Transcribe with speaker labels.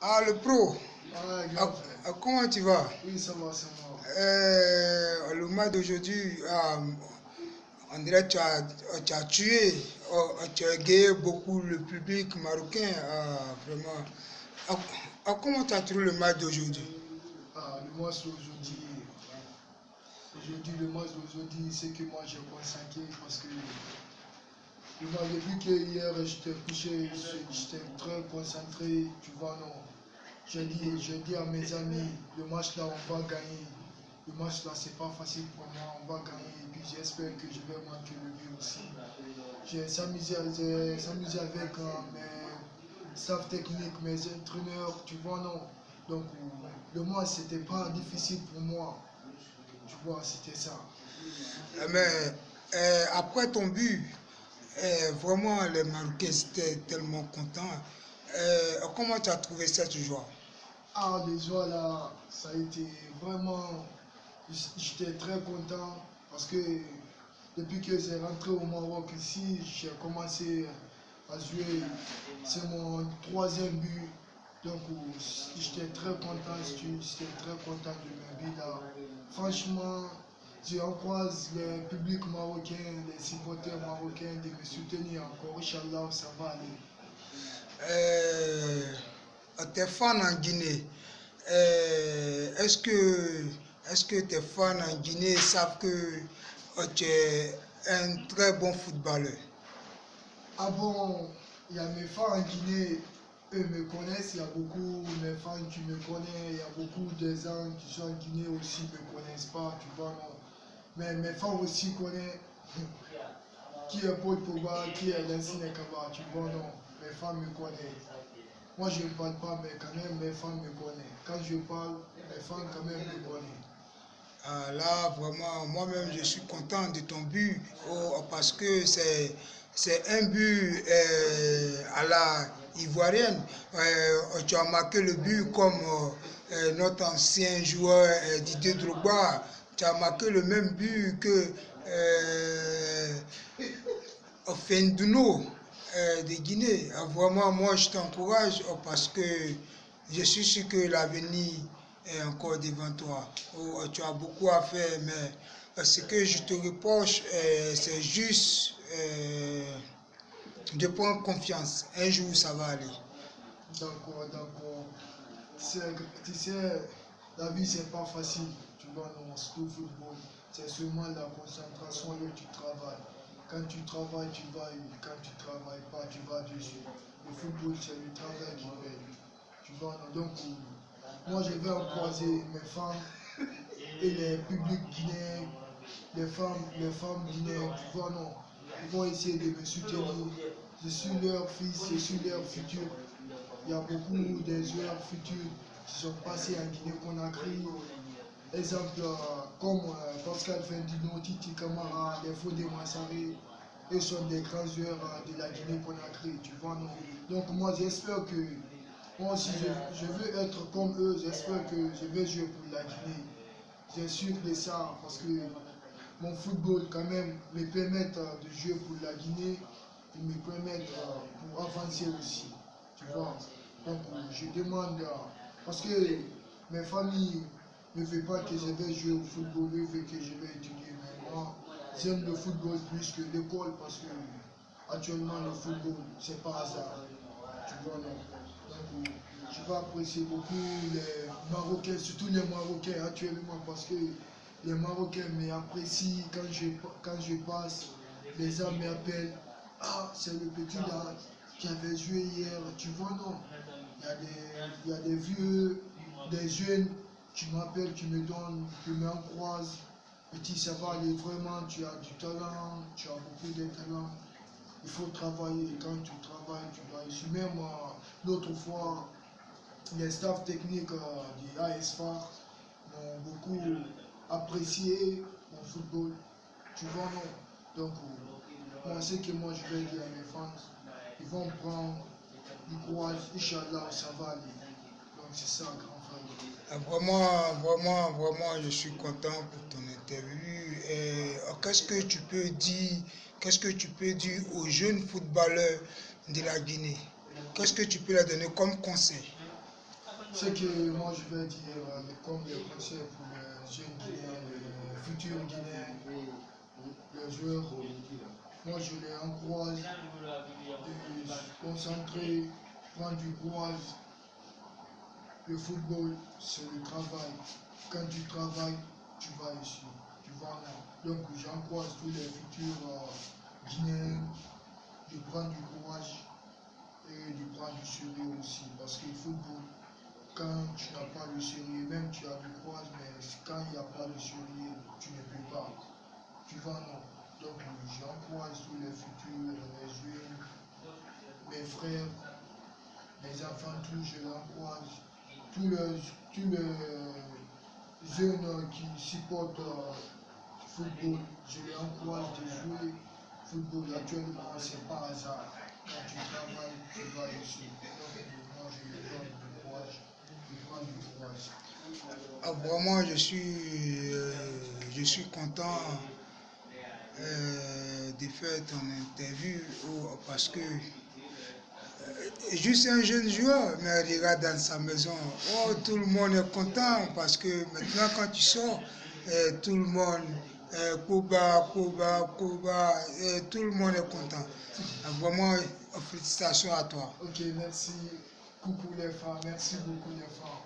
Speaker 1: Ah, le pro.
Speaker 2: Ouais,
Speaker 1: Ah,
Speaker 2: grand frère.
Speaker 1: comment tu vas?
Speaker 2: Oui, ça va, ça va.
Speaker 1: Le match d'aujourd'hui, on dirait que tu as tué, tu as gagné beaucoup le public marocain, vraiment. Ah, comment tu as trouvé le match d'aujourd'hui?
Speaker 2: Ah, le match d'aujourd'hui, c'est que moi j'ai consacré parce que depuis que hier j'étais couché, j'étais très concentré, tu vois, non. J'ai dit à mes amis, le match là, on va gagner. Le match là, c'est pas facile pour moi, on va gagner. Et puis j'espère que je vais marquer le but aussi. J'ai s'amusé avec mes staff techniques, mes entraîneurs, tu vois, non. Donc le match, c'était pas difficile pour moi, tu vois, c'était ça.
Speaker 1: Mais après ton but, vraiment les Marocains étaient tellement contents. Comment tu as trouvé cette joie?
Speaker 2: Ah, les joies là, ça a été vraiment. J'étais très content parce que depuis que j'ai rentré au Maroc ici, j'ai commencé à jouer. C'est mon troisième but. Donc j'étais très content, j'étais très content de mes buts là. Franchement, j'encourage le public marocain, les supporters marocains de me soutenir encore. Inch'Allah, ça va aller.
Speaker 1: Euh, Tes fans en Guinée, est-ce que tes fans en Guinée savent que tu es un très bon footballeur?
Speaker 2: Ah bon, il y a mes fans en Guinée, eux me connaissent, il y a beaucoup de mes fans qui me connaissent, il y a beaucoup de gens qui sont en Guinée aussi ne me connaissent pas, tu vois, non. Mais mes fans aussi connaissent qui est Paul Pogba, qui est Lansine Kaba, tu vois, non. Mes fans me connaissent. Moi je ne parle pas, mais quand même mes fans me connaissent. Quand je parle, mes fans quand même me connaissent.
Speaker 1: Là, vraiment, moi-même, je suis content de ton but parce que c'est un but à la ivoirienne. Tu as marqué le but comme notre ancien joueur Didier Drogba. Tu as marqué le même but que Fenduno de Guinée. Vraiment, moi, je t'encourage parce que je suis sûr que l'avenir est encore devant toi. Tu as beaucoup à faire, mais ce que je te reproche, c'est juste de prendre confiance. Un jour, ça va aller.
Speaker 2: D'accord, d'accord. Tu sais, la vie c'est pas facile, tu vois, non, surtout au football. C'est seulement la concentration et tu travailles. Quand tu travailles, tu vas, quand tu travailles pas, tu vas dessus. Le football, c'est le travail qui paye. Tu vois, non, donc, moi je vais encourager mes femmes et les publics guinéens, les femmes guinéennes, tu vois, non, ils vont essayer de me soutenir. Je suis leur fils, je suis leur futur. Il y a beaucoup de joueurs futurs qui sont passés en Guinée-Conakry. Exemple comme Pascal Fendino, Titi Camara, les Fodé Massaré. Ils sont des grands joueurs de la Guinée-Conakry, tu vois, non. Donc moi j'espère que, moi aussi je veux être comme eux, j'espère que je vais jouer pour la Guinée. J'ai sûr de ça parce que mon football quand même me permet de jouer pour la Guinée et me permet pour avancer aussi. Tu vois. Donc je demande parce que mes familles ne veulent pas que je vais jouer au football, ils veulent que je vais étudier. Mais moi, j'aime le football plus que l'école parce que actuellement le football, c'est pas hasard. Tu vois, non. Donc, je vais apprécier beaucoup les Marocains, surtout les Marocains actuellement, parce que les Marocains m'apprécient quand je passe. Les gens m'appellent. Ah, c'est le petit là qui avait joué hier. Tu vois, non. Il y a des vieux, des jeunes qui m'appellent, qui m'encouragent. Petit, ça va aller vraiment, tu as du talent, tu as beaucoup de talent. Il faut travailler. Et quand tu travailles, tu vas réussir. Même l'autre fois, les staffs techniques du ASFAR m'ont beaucoup apprécié mon football. Tu vois, non? Donc, moi, ce que moi je vais dire à mes fans, ils vont prendre du courage. Inch'Allah, ça va aller. Donc, c'est ça, grand frère.
Speaker 1: Vraiment, vraiment, vraiment, je suis content pour ton interview. Et qu'est-ce que tu peux dire aux jeunes footballeurs de la Guinée? Qu'est-ce que tu peux leur donner comme conseil?
Speaker 2: Ce que moi je vais dire comme les conseils pour les jeunes Guinéens, les futurs Guinéens, les joueurs, moi je les encourage de se concentrer, prendre du courage. Le football, c'est le travail. Quand tu travailles, tu vas réussir. Tu vas en avoir. Donc j'encourage tous les futurs Guinéens de prendre du courage et de prendre du sérieux aussi. Parce que le football, quand tu n'as pas le sérieux, même tu as du courage, mais quand il n'y a pas de sérieux, tu ne peux pas. Tu vas non. Donc j'encourage tous les futurs, les jeunes, mes frères, mes enfants, tous, je les encourage. Tous les jeunes qui supportent le football, je les encourage de jouer football. Actuellement, c'est pas hasard. Quand tu travailles, tu vas réussir. Donc, moi, je les donne du courage, je prends du courage.
Speaker 1: Ah, vraiment, je suis content de faire ton interview parce que juste un jeune joueur me regarde dans sa maison. Oh, tout le monde est content parce que maintenant, quand tu sors, tout le monde, Kuba, Kuba, Kuba, tout le monde est content. Ah, vraiment, félicitations à toi.
Speaker 2: Ok, merci. Coucou les femmes, merci beaucoup les femmes.